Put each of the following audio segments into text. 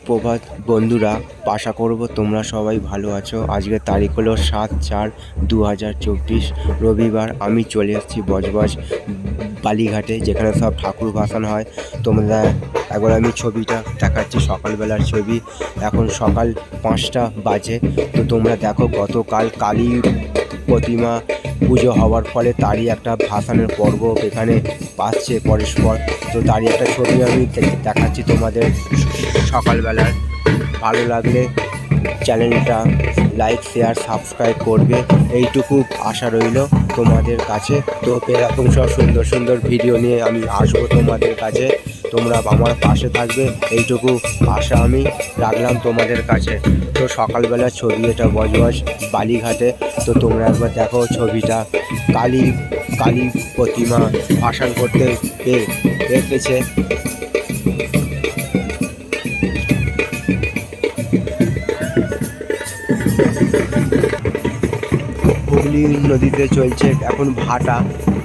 সুপ্রভাত বন্ধুরা, আশা করব তোমরা সবাই ভালো আছো। আজকের তারিখ হলো 7/4/2024 রবিবার। আমি চলে এসেছি বজবজ বালিঘাটে, যেখানে সব ঠাকুর ভাসান হয়। তোমরা একবার আমি ছবিটা দেখাচ্ছি, সকালবেলার ছবি। এখন সকাল 5টা বাজে। তো তোমরা দেখো, গতকাল কালী প্রতিমা পুজো হওয়ার ফলে তারই একটা ভাসানের পর্ব এখানে আসছে পরস্পর। তো তারই একটা ছবি আমি দেখাচ্ছি তোমাদের সকালবেলার। ভালো লাগলে চ্যানেলটা লাইক, শেয়ার, সাবস্ক্রাইব করবে, এইটুকু আশা রইল তোমাদের কাছে। তো এরকম সব সুন্দর সুন্দর ভিডিও নিয়ে আমি আসবো তোমাদের কাছে। তোমরা আমার পাশে থাকবে, এইটুকু আশা আমি রাখলাম তোমাদের কাছে। তো সকালবেলার ছবি এটা বজবজ বালিঘাটে। তো তোমরা একবার দেখো ছবিটা। কালী প্রতিমা ভাসান করতে এসেছে। হুগলি নদীতে চলছে এখন ভাটা।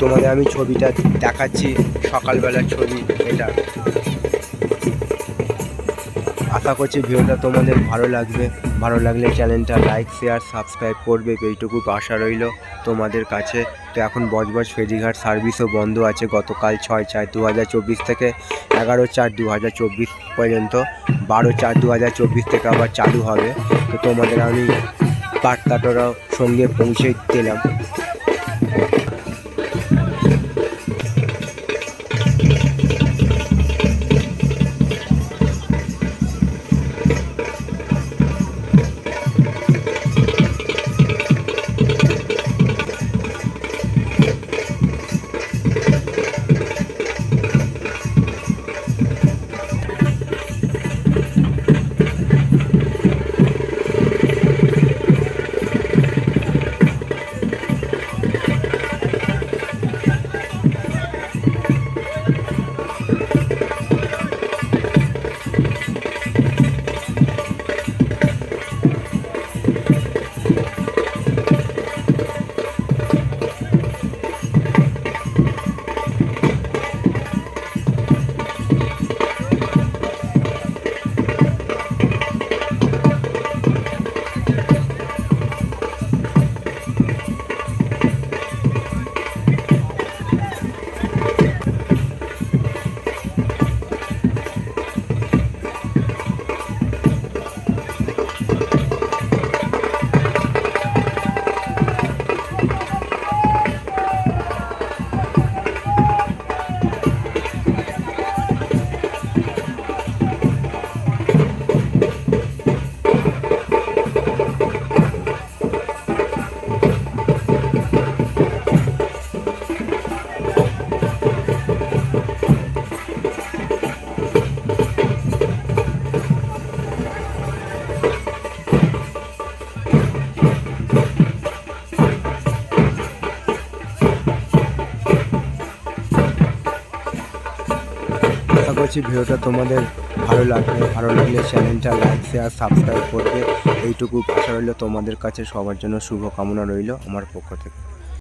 তোমাদের আমি ছবিটা দেখাচ্ছি, সকালবেলার ছবি এটা। আশা করছি ভিডিওটা তোমাদের ভালো লাগবে। ভালো লাগলে চ্যানেলটা লাইক, শেয়ার, সাবস্ক্রাইব করবে, এইটুকু আশা রইল তোমাদের কাছে। তো এখন বজবজ ফেরিঘাট সার্ভিসও বন্ধ আছে গতকাল 6/4/2024 থেকে 11/4/2024 পর্যন্ত। 12/4/2024 থেকে আবার চালু হবে। তো তোমাদের আমি বার্তাটাও সঙ্গে পৌঁছে দিলাম। আশা করছি ভিডিওটা তোমাদের ভালো লাগলে চ্যানেলটা লাইক, শেয়ার, সাবস্ক্রাইব করবে, এইটুকু আশা রইল তোমাদের কাছে। সবার জন্য শুভকামনা রইল আমার পক্ষ থেকে।